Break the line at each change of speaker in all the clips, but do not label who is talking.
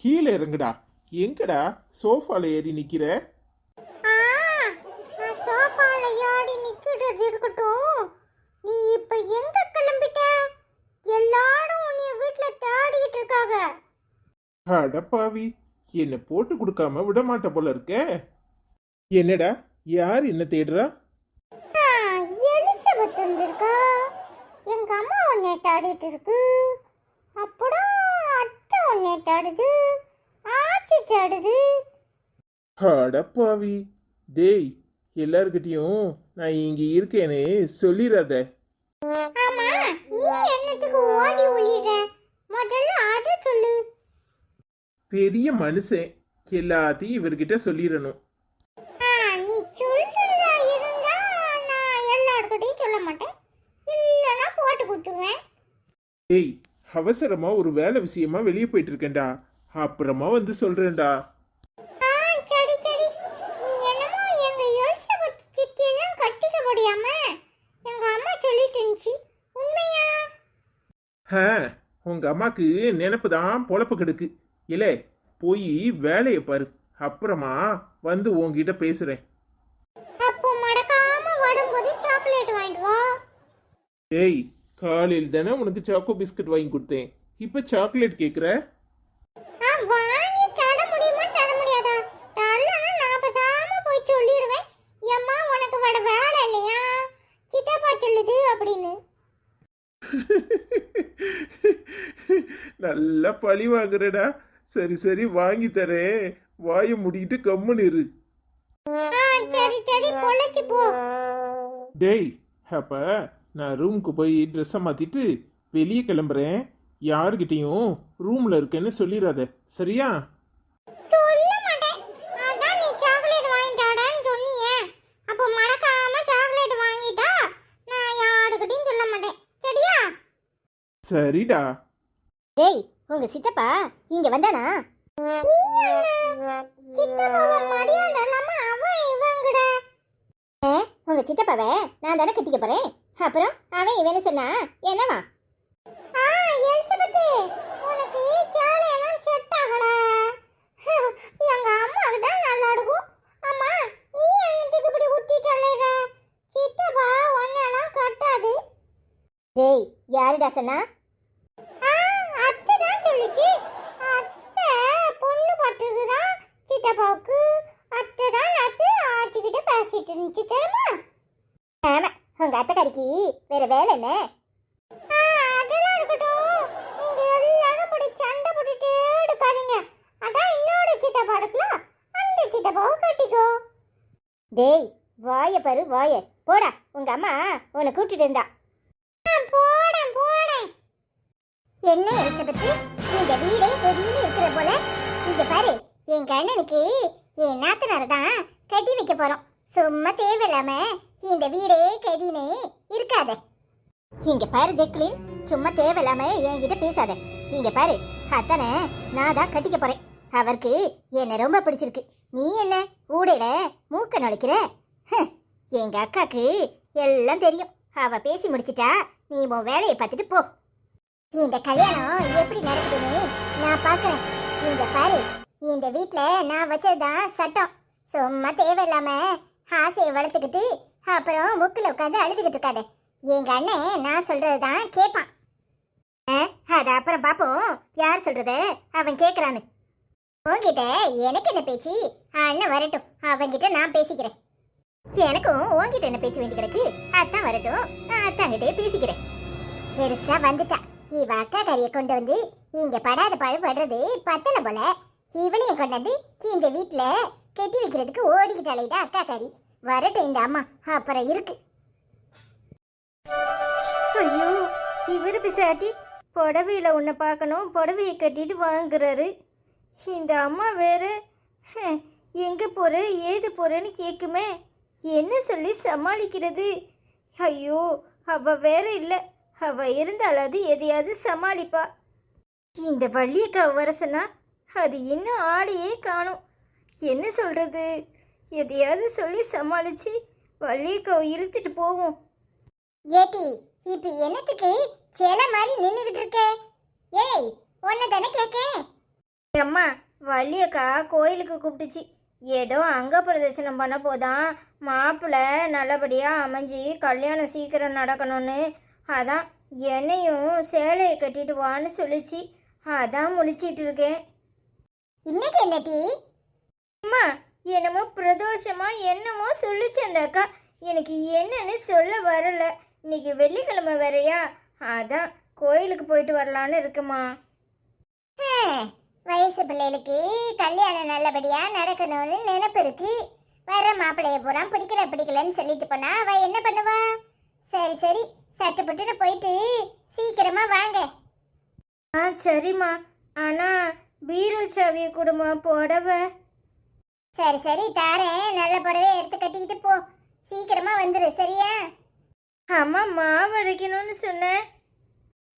கீழே இறங்குடா. எங்கடா சோஃபால ஏறி நிக்கிற?
சோஃபால ஏறி நிக்கிறது இருக்கட்டும். நீ இப்ப எங்க கிளம்பிட்ட? எல்லாரும் உன்னை வீட்ல தேடிட்டு இருக்காங்க.
அடப்பாவி, என்ன போட்டு கொடுக்காம விட மாட்ட போல இருக்கே. என்னடா, யார் என்ன தேடுறா?
எலிசபெத் வந்திருக்கா. எங்க அம்மா உன்னை தேடிட்டு இருக்கு. அப்புறம் அத்தை உன்னை தேடுது. ஆச்சி தேடுது.
அடப்பாவி, டேய், எல்லார்கிட்டயும் நான் இங்க இருக்கேனே சொல்லிடாத.
ஆமா, நீ என்னத்துக்கு ஓடி ஒளிற? முதல்ல அத சொல்லு.
பெரிய மனுஷன், எல்லாத்தையும் இவர்கிட்ட சொல்லிடணும்.
நீ சொல்றதா இருந்தா நான் எல்லார்கிட்டயும் சொல்ல மாட்டேன். இல்லைன்னா போட்டு குத்துவேன்.
டேய், அவசரமா ஒரு வேலை விஷயமா வெளியே போயிட்டு இருக்கேன்டா. அப்புறமா வந்து சொல்றேன்டா.
சரி சரி. நீ என்னமோ எங்க எலிசபெத் சித்தியெல்லாம் கட்டிக்க முடியாம எங்க அம்மா சொல்லிட்டு இருந்துச்சு. உண்மையா?
உங்க அம்மாக்கு நினைப்பு தான் பொழப்பு கெடுக்கு. இல்ல, போய் வேலையை பாரு. அப்புறமா வந்து உன்கிட்ட பேசுறேன்.
அப்போ மறக்காம வரும்போது சாக்லேட் வாங்கிட்டு வா.
டேய், காலையில் தானே உனக்கு சாக்கோ பிஸ்கட் வாங்கி கொடுத்தேன். இப்ப சாக்லேட் கேக்குற?
வாங்கி தர முடியுமா தர முடியாதா? தரலன்னா நான் பேசாம போய் சொல்லிடுவேன். எம்மா உனக்கு வட வேலை இல்லையா, சித்தப்பா சொல்லுது அப்படின்னு.
நல்லா பழி வாங்குறடா. சரி சரி, வாங்கி தரேன். வாயை முடிக்கிட்டு கம்முன்னு இரு.
சரி சரி, பொழைச்சு போ.
டேய், அப்ப நான் ரூமுக்கு போய் ட்ரெஸ்ஸை மாத்திட்டு வெளியே கிளம்புறேன். யாருக்கிட்டையும் ரூம்ல இருக்கேன்னு சொல்லிடாத, சரியா?
சொல்ல மாட்டேன். அதான் நீ சாக்லேட் வாங்கிட்டாடான்னு சொன்னியே. அப்போ மறக்காம சாக்லேட் வாங்கிட்டா நான் யாருக்கிட்டையும் சொல்ல மாட்டேன், சரியா?
சரிடா.
டேய், உங்க சித்தப்பா இங்க வந்தானா? சித்தப்பாவை மரியாதை இல்லாம அவன் இவங்கட. உங்க சித்தப்பாவை நான் தானே கட்டிக்க போறேன். அப்புறம் அவன் இவன்னு சொன்னா என்னவா? எலிசபெத், உனக்கு சேலையெல்லாம் செட் ஆகல. எங்க அம்மா கிட்ட நல்லா இருக்கும். அம்மா, நீ என்னத்துக்கு இப்படி ஊட்டி சொல்லுற? சித்தப்பா ஒன்னெல்லாம் கட்டாது. டேய், யாருடா சொன்னா? அத்தை தான் சொல்லுச்சு. அத்தை பொண்ணு பார்த்துருக்குதா சித்தப்பாவுக்கு. அத்தை தான் ஆச்சிக்கிட்ட பேசிட்டு இருந்துச்சு, தெரியுமா? ஆமா, உங்க அத்தை கறிக்கு வேற வேலை என்ன? அதெல்லாம் இருக்கட்டும். நீங்க எல்லாரும் இப்படி சண்டை போட்டுட்டே இருக்காதீங்க. அதான் இன்னொரு சித்தப்பா இருக்கலாம், அந்த சித்தப்பாவை கட்டிக்கோ. டேய், வாய பாரு வாய. போடா, உங்க அம்மா உன்னை கூட்டிட்டு இருந்தா. போடேன் போடேன். என்ன எலிசபெத், இந்த வீடே தெரியும் இருக்கிற போல. இங்க பாரு, என் கண்ணனுக்கு என் நாத்தனார் தான் கட்டி வைக்க போறோம். சும்மா தேவையில்லாம இந்த வீடே கதினே இருக்காத. இங்க பாரு ஜெக்லின், சும்மா தேவையில்லாம என்கிட்ட பேசாத. இங்க பாரு, அத்தனை நான் தான் கட்டிக்க போறேன். அவருக்கு என்ன ரொம்ப பிடிச்சிருக்கு. நீ என்ன ஊடையில மூக்க நுழைக்கிற? எங்க அக்காக்கு எல்லாம் தெரியும். அவ பேசி முடிச்சிட்டா, நீ உன் வேலையை பார்த்துட்டு போ. இந்த கல்யாணம் எப்படி நடக்குதுன்னு நான் பார்க்கறேன். இங்க பாரு, இந்த வீட்ல நான் வச்சதுதான் சட்டம். சும்மா தேவையில்லாம ஆசையை வளர்த்துக்கிட்டு அப்புறம் முக்கில் உட்காந்து அழுதுகிட்டு இருக்காத. எங்க அண்ணன் நான் சொல்றதுதான் கேட்பான். அது அப்புறம் பாப்போம் யார் சொல்றத அவன் கேட்கறான்னு. உன்கிட்ட எனக்கு என்ன பேச்சு? அண்ணன் வரட்டும், அவன்கிட்ட நான் பேசிக்கிறேன். எனக்கும் உன்கிட்ட என்ன பேச்சு வேண்டி கிடக்கு? அத்தான் வரட்டும், நான் அத்தாங்கிட்டே பேசிக்கிறேன். பெருசா வந்துட்டா இவ அக்கா கறியை கொண்டு வந்து இங்க படாத படுறது பத்தல போல. இவனையும் கொண்டாந்து இந்த வீட்டுல கட்டி வைக்கிறதுக்கு ஓடிக்கிட்டாலேடா அக்கா கறி. வரட்டும் இந்த அம்மா, அப்புறம் இருக்கு.
ஐயோ, இவர் பிசாட்டி புடவையில் உன்னை பார்க்கணும், புடவையை கட்டிட்டு வாங்குறாரு. இந்த அம்மா வேற எங்கே போகிற ஏது போகிறேன்னு கேட்குமே. என்ன சொல்லி சமாளிக்கிறது? ஐயோ, அவ வேற இல்லை. அவ இருந்தாலாவது எதையாவது சமாளிப்பா. இந்த வள்ளியக்கா வரசனா அது இன்னும் ஆளையே காணும். என்ன சொல்கிறது? எதையாவது சொல்லி சமாளித்து வள்ளியக்காவை இழுத்துட்டு போவோம்.
ஏடி, இப்ப என்னத்துக்கு சேலை மாதிரி நின்னுகிட்டு இருக்க? ஏய், உன்னை தானே கேட்கேன்.
அம்மா வள்ளியக்கா கோயிலுக்கு கூப்பிட்டுச்சு. ஏதோ அங்க பிரதட்சணம் பண்ண போதான் மாப்பிள்ளை நல்லபடியாக அமைஞ்சி கல்யாணம் சீக்கிரம் நடக்கணும்னு. அதான் என்னையும் சேலையை கட்டிட்டு வான்னு சொல்லிச்சு. அதான் முழிச்சிட்டு இருக்கேன்.
இன்னைக்கு என்ன டீ?
அம்மா என்னமோ பிரதோஷமா என்னமோ சொல்லிச்சு அந்த அக்கா. எனக்கு என்னன்னு சொல்ல வரல. இன்னைக்கு வெள்ளிக்கிழமை வேறையா, அதான் கோயிலுக்கு போயிட்டு வரலான்னு இருக்குமா.
வயசு பிள்ளைகளுக்கு கல்யாணம் நல்லபடியா நடக்கணும்னு நினைப்பு இருக்கு. வர மாப்பிள்ளைய பூரா பிடிக்கலன்னு சொல்லிட்டு போனா அவ என்ன பண்ணுவா? சரி சரி, சட்டுப்பட்டுன்னு போயிட்டு சீக்கிரமா வாங்க.
ஆ சரிம்மா. ஆனா பீரோ சாவியை கொடுமா, புடவை.
சரி சரி தாரேன், நல்ல புடவையை எடுத்து கட்டிக்கிட்டு போ. சீக்கிரமா வந்துரு சரியா?
அம்மா மாவு அரைக்கணும்னு சொன்னேன்.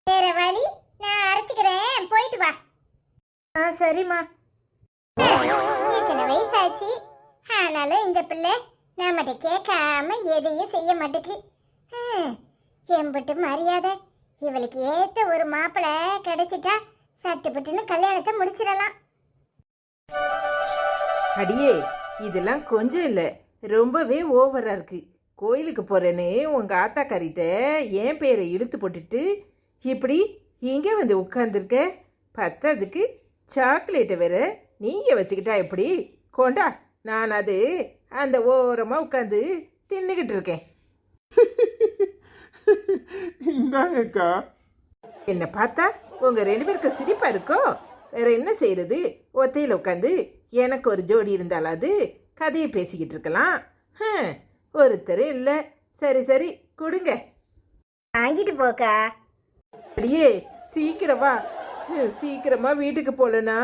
வேற வழி, நான் அரைச்சிக்கிறேன், போயிட்டு வா.
ஆ சரிம்மா.
எத்தனை வயசாச்சு, ஆனாலும் இந்த பிள்ளை நம்மகிட்ட கேட்காம எதையும் செய்ய மாட்டேக்கு. எம்பிட்டு மரியாதை. இவளுக்கு ஏத்த ஒரு மாப்பிள்ளை கிடைச்சிட்டா சட்டுப்பட்டுன்னு கல்யாணத்தை முடிச்சிடலாம்.
அடியே, இதெல்லாம் கொஞ்சம் இல்லை, ரொம்பவே ஓவரா இருக்கு. கோயிலுக்கு போறேன்னு உங்க ஆத்தாக்காரிட்ட என் பேரை இழுத்து போட்டுட்டு இப்படி இங்கே வந்து உட்காந்துருக்க. பத்தாதுக்கு சாக்லேட்டை வேற நீங்க வச்சுக்கிட்டா எப்படி? கொண்டா, நான் அது அந்த ஓரமா உட்காந்து தின்னுக்கிட்டு இருக்கேன்.
இந்தாங்கக்கா.
என்ன பார்த்தா உங்க 2 பேருக்கு சிரிப்பா இருக்கோ? வேற என்ன செய்யறது? ஒத்தையில் உட்காந்து எனக்கு ஒரு ஜோடி இருந்தாலாவது கதையை பேசிக்கிட்டு இருக்கலாம். ஒருத்தரும் இல்லை. சரி சரி கொடுங்க.
வாங்கிட்டு போக்கா.
அப்படியே சீக்கிரம் வா. சீக்கிரமா வீட்டுக்கு போகலன்னா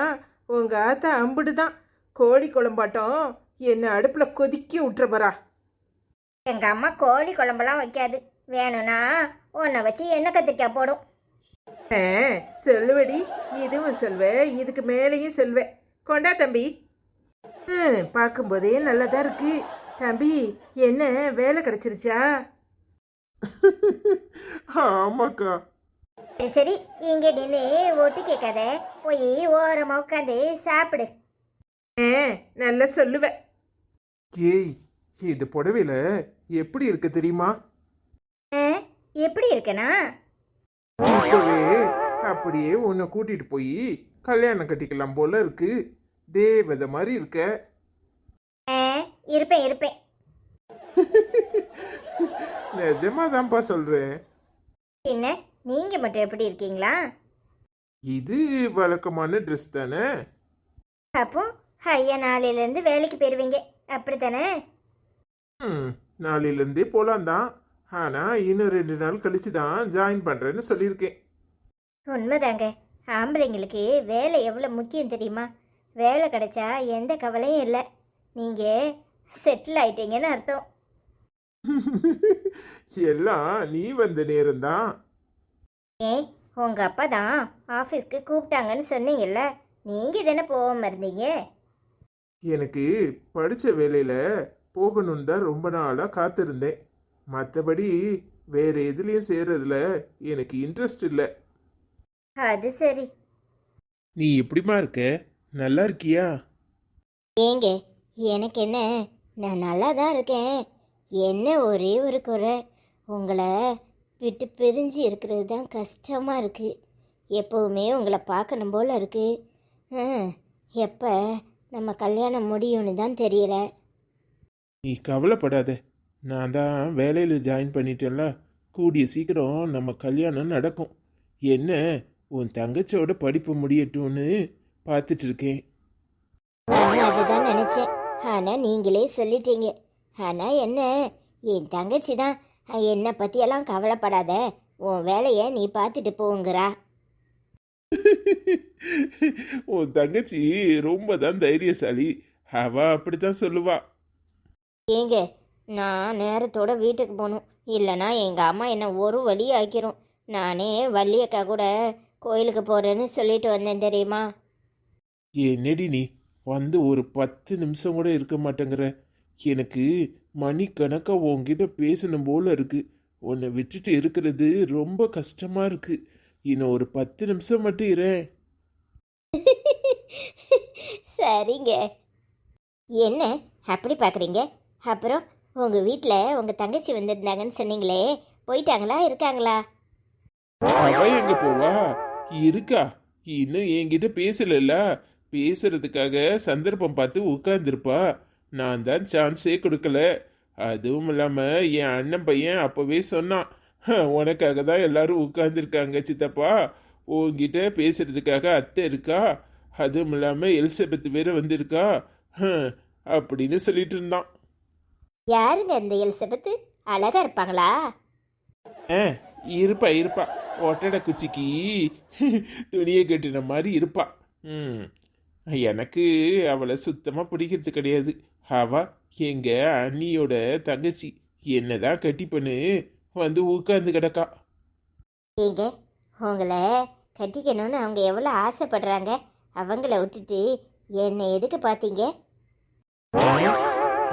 உங்க ஆத்தா அம்புடு தான் கோழி குழம்பாட்டம் என்ன அடுப்பில் கொதிக்க விட்டுறப்பறா.
எங்க அம்மா கோழி குழம்பெல்லாம் வைக்காது. வேணும்னா உன்னை வச்சு எண்ணெய் கத்திரிக்காய் போடும்.
சொல்லுவடி, இதுவும் சொல்வேன், இதுக்கு மேலேயும் சொல்வேன். கொண்டா தம்பி. பார்க்கும்போதே நல்லதா இருக்கு. தம்பி, என்ன வேலை கிடைச்சிருச்சா?
ஆமாக்கா.
சரி சரி, இங்கே நின்று ஒட்டு கேட்காத, போய் ஓரமா உட்காந்து சாப்பிடு.
நல்லா சொல்லுவேன்.
ஏய், இது புடவையில எப்படி இருக்கு தெரியுமா?
எப்படி இருக்கனா?
இப்பவே அப்படியே உன்னை கூட்டிட்டு போய் கல்யாணம் கட்டிக்கலாம் போல இருக்கு. தேவதை மாதிரி இருக்க.
இருப்பேன் இருப்பேன்.
நிஜமாதான்ப்பா சொல்றேன்.
என்ன நீங்க மட்டும் எப்படி இருக்கீங்களா?
இது வழக்கமான ட்ரெஸ் தானே.
அப்போ ஐயா நாளையிலேருந்து வேலைக்கு போயிடுவீங்க அப்படித்தானே?
நாளையிலேருந்தே போலாம் தான். ஆனா இன்னும் 2 நாள் கழிச்சு தான் ஜாயின் பண்றேன்னு சொல்லியிருக்கேன்.
உண்மைதாங்க. ஆம்பளைங்களுக்கு வேலை எவ்வளோ முக்கியம் தெரியுமா? வேலை கிடைச்சா எந்த கவலையும் இல்லை. நீங்கள் செட்டில் ஆயிட்டீங்கன்னு அர்த்தம்.
எல்லாம் நீ வந்த நேரம்தான்.
ஏய், உங்கள் அப்பா தான் ஆஃபீஸ்க்கு கூப்பிட்டாங்கன்னு சொன்னீங்கல்ல, நீங்கள் தானே போகாமல் இருந்தீங்க.
எனக்கு படிச்ச வேலையில போகணும்னு தான் ரொம்ப நாளா காத்திருந்தேன். மற்றபடி வேற எதுலயும் சேர்றதுல எனக்கு இன்ட்ரெஸ்ட் இல்லை.
அது சரி.
நீ எப்படிமா இருக்க? நல்லா இருக்கியா?
ஏங்க, எனக்கு என்ன, நான் நல்லா தான் இருக்கேன். என்ன ஒரே ஒரு குறை, உங்களை விட்டு பிரிஞ்சு இருக்கிறது தான் கஷ்டமாக இருக்குது. எப்போவுமே உங்களை பார்க்கணும் போல் இருக்குது. எப்போ நம்ம கல்யாணம் முடியும்னு தான் தெரியல.
நீ கவலைப்படாத, நான் தான் வேலையில் ஜாயின் பண்ணிட்டேன்ல. கூடிய சீக்கிரம் நம்ம கல்யாணம் நடக்கும். என்ன, உன் தங்கச்சியோட படிப்பு முடியட்டும்னு பார்த்துட்டு இருக்கேன்.
நானும் அதுதான் நினச்சேன். ஆனால் நீங்களே சொல்லிட்டீங்க. ஆனால் என்ன, என் தங்கச்சி தான் என்னை பற்றியெல்லாம் கவலைப்படாத, உன் வேலையை நீ பார்த்துட்டு போங்கிறா.
உன் தங்கச்சி ரொம்ப தான் தைரியசாலி. அவ அப்படித்தான் சொல்லுவா.
ஏங்க, நான் நேரத்தோட வீட்டுக்கு போகணும். இல்லைனா எங்கள் அம்மா என்னை ஒரு வழி ஆக்கிரும். நானே வள்ளியக்கா கூட கோயிலுக்கு போகிறேன்னு சொல்லிட்டு வந்தேன் தெரியுமா?
என்னடி நீ வந்து ஒரு 10 நிமிஷம் கூட இருக்க மாட்டேங்கிற. எனக்கு மணிக்கணக்கா உன்கிட்ட பேசணும் போல இருக்கு. உன்னை விட்டுட்டு இருக்கிறது ரொம்ப கஷ்டமா இருக்கு. இன்னும் ஒரு 10 நிமிஷம் மட்டும் இரேன்.
சரிங்க. என்ன அப்படி பார்க்குறீங்க? அப்புறம் உங்கள் வீட்டில் உங்கள் தங்கச்சி வந்திருந்தாங்கன்னு சொன்னீங்களே, போயிட்டாங்களா இருக்காங்களா?
அவ எங்க போவா? இருக்கா. இன்னும் என்கிட்ட பேசலல்ல. பேசுறதுக்காக சந்தர்ப்பம் பார்த்து உட்கார்ந்துருப்பா. நான் தான் சான்ஸே கொடுக்கல. அதுவும் இல்லாம என் அண்ணன் பையன் அப்பவே சொன்னான், உனக்காக தான் எல்லாரும் உட்கார்ந்துருக்காங்க சித்தப்பா, உன்கிட்ட பேசுறதுக்காக அத்தை இருக்கா, அதுவும் இல்லாம எலிசபெத் வேற வந்திருக்கா அப்படின்னு சொல்லிட்டு இருந்தான்.
யாருங்க இந்த எலிசபெத்து? அழகா இருப்பாங்களா?
ஆ, இருப்பா இருப்பா. ஒட்டடை குச்சிக்கு துணியை கட்டின மாதிரி இருப்பா. ம், எனக்கு அவளை சுத்தமா பிடிக்கிறது கிடையாது. அவ எங்க அண்ணியோட தங்கச்சி. என்னதான் கட்டி பண்ணு வந்து உட்கார்ந்து கிடக்கா.
ஏங்க உங்களை கட்டிக்கணும்னு அவங்க எவ்வளோ ஆசைப்படுறாங்க. அவங்கள விட்டுட்டு என்னை எதுக்கு பார்த்தீங்க?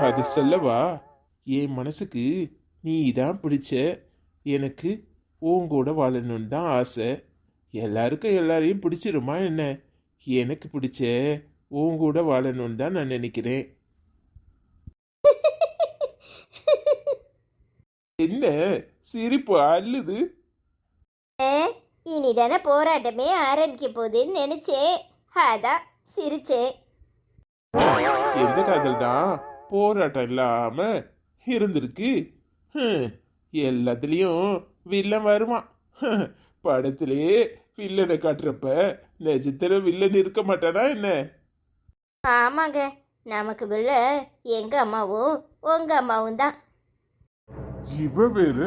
அது சொல்லவா? என் மனசுக்கு நீ தான் பிடிச்ச. எனக்கு உன் கூட வாழணும்னு தான் ஆசை. எல்லாருக்கும் எல்லாரையும் பிடிச்சிருமா என்ன? எனக்கு பிடிச்ச உன் கூட வாழணும்னு தான் நான் நினைக்கிறேன். என்ன சிரிப்பு அள்ளுது?
இனிதானே போராட்டமே ஆரம்பிக்க போகுதுன்னு நினைச்சேன், அதான் சிரிச்சேன்.
எந்த காதல் தான் போராட்டம் இல்லாம இருந்திருக்கு? எல்லாத்துலயும் வில்லன் வருவான். படத்திலே வில்லனை காட்டுறப்ப நிஜத்துல வில்லன் இருக்க மாட்டானா என்ன?
ஆமாங்க, நமக்கு பிள்ள எங்க அம்மாவும் உங்க அம்மாவும் தான்.
இவ வேற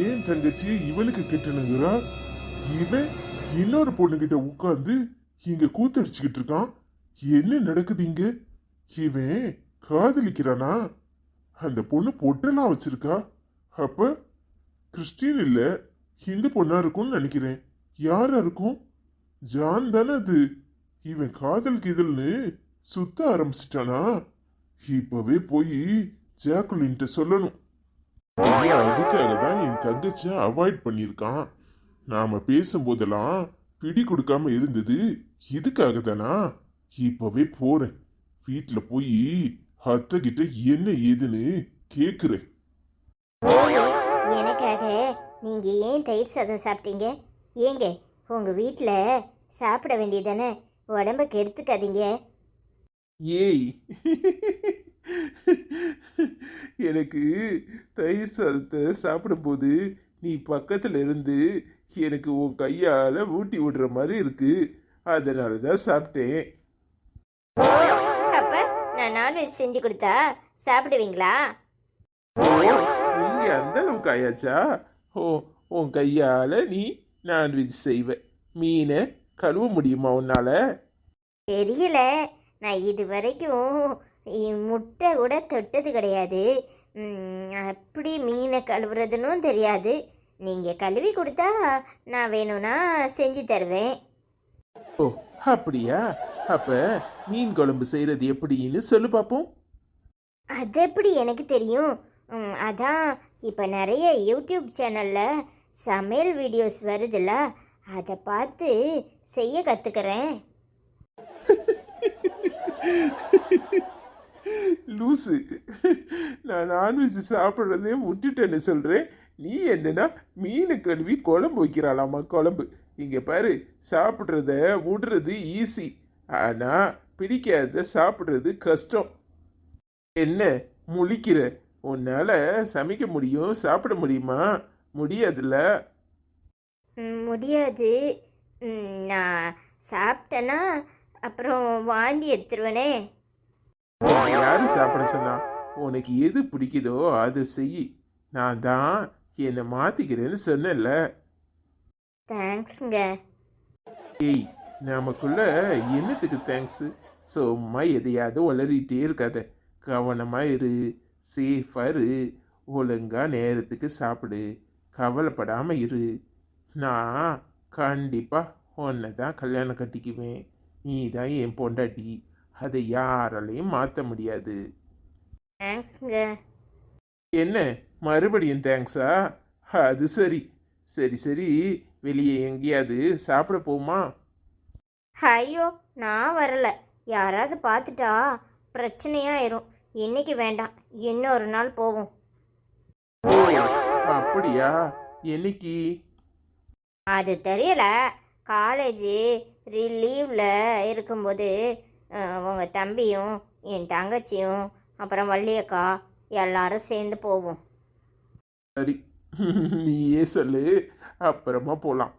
ஏன் தங்கச்சியை இவளுக்கு கெட்டணுங்கிறா? இவன் இன்னொரு பொண்ணுகிட்ட உட்கார்ந்து இங்க கூத்தடிச்சுக்கிட்டு இருக்கான். என்ன நடக்குது இங்க? இவன் காதலிக்கிறானா? அந்த பொண்ணு பொட்டெல்லாம் வச்சிருக்கா. அப்ப கிறிஸ்டின் இல்ல, ஹிந்து பொண்ணா இருக்கும்னு நினைக்கிறேன். யாரா இருக்கும்? ஜான் தானே அது. இவன் காதல் கிதல்னு சுத்த ஆரம்பிச்சிட்டானா? இப்பவே போய் ஜாக்குலின்ட்ட சொல்லணும். அதுக்காக தான் என் தங்கச்சியை அவாய்ட் பண்ணியிருக்கான். நாம பேசும்போதெல்லாம் பிடி கொடுக்காம இருந்தது இதுக்காக தானா? இப்பவே போறேன். வீட்டுல போய் அத்தை கிட்ட என்ன ஏதுன்னு கேக்குறேன்.
எனக்காக நீங்க ஏன் தயிர் சாதம் சாப்பிட்டீங்க? ஏங்க உங்க வீட்டில் சாப்பிட வேண்டியதானே, உடம்புக்கு எடுத்துக்காதீங்க.
ஏய், எனக்கு தயிர் சாதத்தை சாப்பிடும்போது நீ பக்கத்துல இருந்து எனக்கு உன் கையால ஊட்டி விடுற மாதிரி இருக்கு. அதனால தான் சாப்பிட்டேன்.
அப்ப நான் நான்வெஜ் செஞ்சு கொடுத்தா சாப்பிடுவீங்களா?
ஓ, நீங்க அந்த அளவுக்கு ஆயாச்சா? ஓ, உன் கையால நீ நான்வெஜ் செய்வ. மீனை கழுவ முடியுமா உன்னால?
தெரியல, நான் இது வரைக்கும் முட்டை கூட தொட்டது கிடையாது. அப்படி மீனை கழுவுறதுன்னு தெரியாது. நீங்கள் கழுவி கொடுத்தா நான் வேணும்னா செஞ்சு தருவேன்.
ஓ, அப்படியா? அப்ப மீன் குழம்பு செய்யறது எப்படின்னு சொல்லு பாப்போம்.
அது எப்படி எனக்கு தெரியும்? அதான் இப்போ நிறைய யூடியூப் சேனலில் சமையல் வீடியோஸ் வருதுல்ல, அதை பார்த்து செய்ய கற்றுக்கிறேன்.
லூசு, நான் நான்வெஜ் சாப்பிட்றதே விட்டுட்டேன்னு சொல்கிறேன். நீ என்னன்னா மீனை கழுவி குழம்பு வைக்கிறாளாமா? குழம்பு இங்கே பாரு, சாப்பிட்றத விடுறது ஈஸி, ஆனால் பிடிக்காத சாப்பிட்றது கஷ்டம். என்ன முழிக்கிற? உன்னால் சமைக்க முடியும், சாப்பிட முடியுமா? முடியாதுல்ல.
முடியாது. நான் சாப்பிட்டேன்னா அப்புறம் வாந்தி எடுத்துருவேனே.
யாரு சாப்பிட சொன்னா? உனக்கு எது பிடிக்குதோ அதை செய். நான் தான் என்னை மாத்திக்கிறேன்னு சொன்னேன்ல.
தேங்க்ஸுங்க.
ஏய், நமக்குள்ள என்னத்துக்கு தேங்க்ஸ்? சும்மா எதையாவது உளறிட்டே இருக்காத. கவனமா இரு, சேஃபா இரு, ஒழுங்கா நேரத்துக்கு சாப்பிடு, கவலைப்படாம இரு. நான் கண்டிப்பா உன்னை தான் கல்யாணம் கட்டிக்குவேன். நீ தான் என் பொண்டாட்டி, அதை யாராலையும் மாற்ற முடியாது.
தேங்க்ஸுங்க.
என்ன மறுபடியும் தேங்க்ஸா? அது சரி. சரி சரி, வெளியே எங்கேயாவது சாப்பிட போமா?
ஐயோ, நான் வரல. யாராவது பார்த்துட்டா பிரச்சனையாயிரும். இன்னைக்கு வேண்டாம், இன்னொரு நாள் போவோம்.
அப்படியா? என்னைக்கு?
அது தெரியல. காலேஜ் லீவில் இருக்கும்போது உங்கள் தம்பியும் என் தங்கச்சியும் அப்புறம் வள்ளியக்கா எல்லாரும் சேர்ந்து போவோம்.
சரி, நீயே சொல்லு, அப்புறமா போலாம்.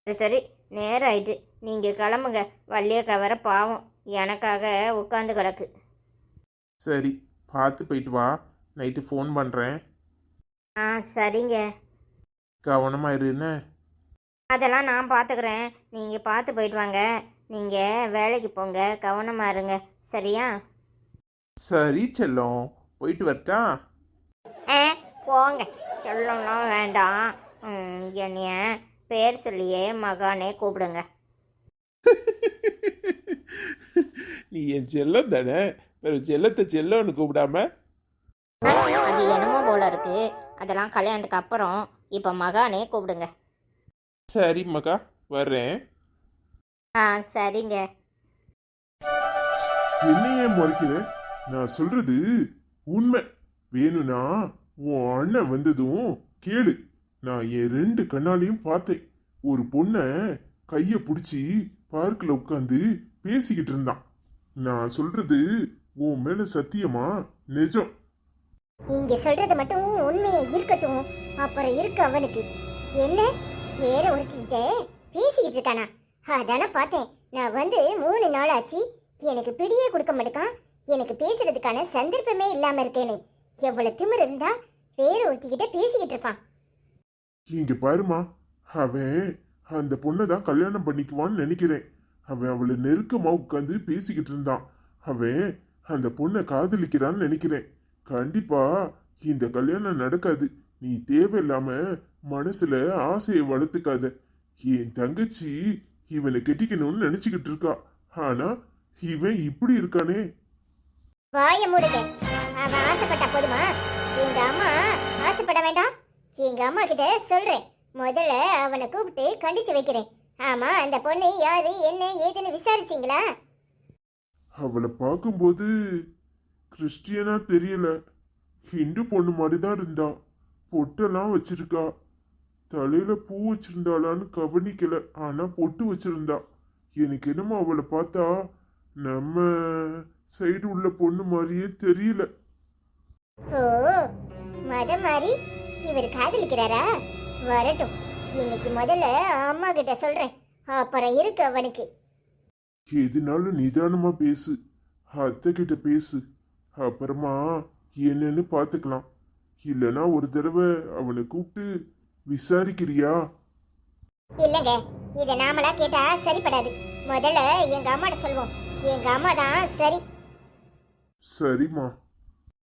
சரி சரி, நேரம் ஆயிட்டு, நீங்கள் கிளம்புங்க. வள்ளியக்கா வர பாவம் எனக்காக உட்காந்து கிடக்கு.
சரி, பார்த்து போயிட்டு வா. நைட்டு ஃபோன் பண்ணுறேன்.
ஆ சரிங்க.
கவனமாக இரு என்ன?
அதெல்லாம் நான் பார்த்துக்கிறேன், நீங்கள் பார்த்து போயிட்டு வாங்க. நீங்கள் வேலைக்கு போங்க, கவனமாக இருங்க. சரியா?
சரி செல்லம், போயிட்டு வரட்டா?
ஆ போங்க. சொல்லலாம் வேண்டாம். என்னைய பேர் சொல்லியே மகானே கூப்பிடுங்க.
நீ என் செல்லம் தானே, வேற செல்லத்தை செல்லம்னு கூப்பிடாம?
அது என்னமோ போல இருக்கு. அதெல்லாம் கல்யாணத்துக்கு அப்புறம். இப்போ மகானே கூப்பிடுங்க.
சரி மகா, வர்றேன்.
ஆ சரிங்க.
என்னையே முறைக்கிற? நான் சொல்றது உண்மை. வேணும்னா உன் அண்ணன் வந்ததும் கேளு. நான் என் 2 கண்ணாலையும் பார்த்தேன். ஒரு பொண்ணை கைய பிடிச்சி பார்க்கில் உட்காந்து பேசிக்கிட்டு இருந்தான். நான் சொல்றது உன் மேல சத்தியமா நிஜம்.
நீங்க சொல்றது மட்டும் உண்மையா இருக்கட்டும். அப்புறம் இருக்கு அவனுக்கு என்ன வேற ஒருத்திட்ட பேசிக்கிட்டு இருக்கானா? அதானே பார்த்தேன். நான் வந்து 3 நாள் ஆச்சு. எனக்கு பிடியே கொடுக்க மாட்டேக்கான். எனக்கு பேசுறதுக்கான சந்தர்ப்பமே இல்லாம இருக்கேன்னு. எவ்வளவு திமிரு இருந்தா வேற ஒருத்திக்கிட்ட பேசிக்கிட்டு இருப்பான்.
இங்க பாருமா, அவன் அந்த பொண்ணை தான் கல்யாணம் பண்ணிக்குவான்னு நினைக்கிறேன். அவன் அவளை நெருக்கமா உட்காந்து பேசிக்கிட்டு இருந்தான். அவன் அந்த பொண்ணை காதலிக்கிறான்னு நினைக்கிறேன். கண்டிப்பா இந்த கல்யாணம் நடக்காது. நீ தேவையில்லாம மனசுல ஆசையை வளர்த்துக்காத. என் தங்கச்சி இவனை கெட்டிக்கணும்னு நினைச்சுக்கிட்டு இருக்கா. ஆனா இவன் இப்படி இருக்கானே.
வாய மூடுங்க. அவன் ஆசைப்பட்டா போதுமா? எங்க அம்மா ஆசைப்பட வேண்டாம். எங்க அம்மா கிட்ட சொல்றேன். முதல்ல அவனை கூப்பிட்டு கண்டிச்சு வைக்கிறேன். ஆமா, அந்த பொண்ணு யாரு என்ன ஏதுன்னு விசாரிச்சீங்களா?
அவளை பார்க்கும்போது கிறிஸ்டியனா தெரியல. ஹிந்து பொண்ணு மாதிரி தான் இருந்தா. பொட்டெல்லாம் வச்சிருக்கா. தலையில பூ வச்சிருந்தாளான்னு கவனிக்கல. ஆனா பொட்டு வச்சிருந்தா. எனக்கு என்னமோ அவளை பார்த்தா நம்ம சைடு உள்ள பொண்ணு மாதிரியே தெரியல.
ஓ, மத மாதிரி இவர் காதலிக்கிறாரா? வரட்டும், இன்னைக்கு முதல்ல அம்மா கிட்ட சொல்றேன். அப்புறம் இருக்கு அவனுக்கு.
எதுனாலும் நிதானமா பேசு. அத்தை கிட்ட பேசு. அப்புறமா என்னன்னு பார்த்துக்கலாம். இல்லைன்னா ஒரு தடவை அவனை கூப்பிட்டு விசாரிக்கிறியா?
இல்லங்க, இத நாமளா கேட்டா சரிப்படாது. முதல்ல எங்க அம்மாட்ட சொல்வோம். எங்க அம்மா தான் சரி.
சரிம்மா.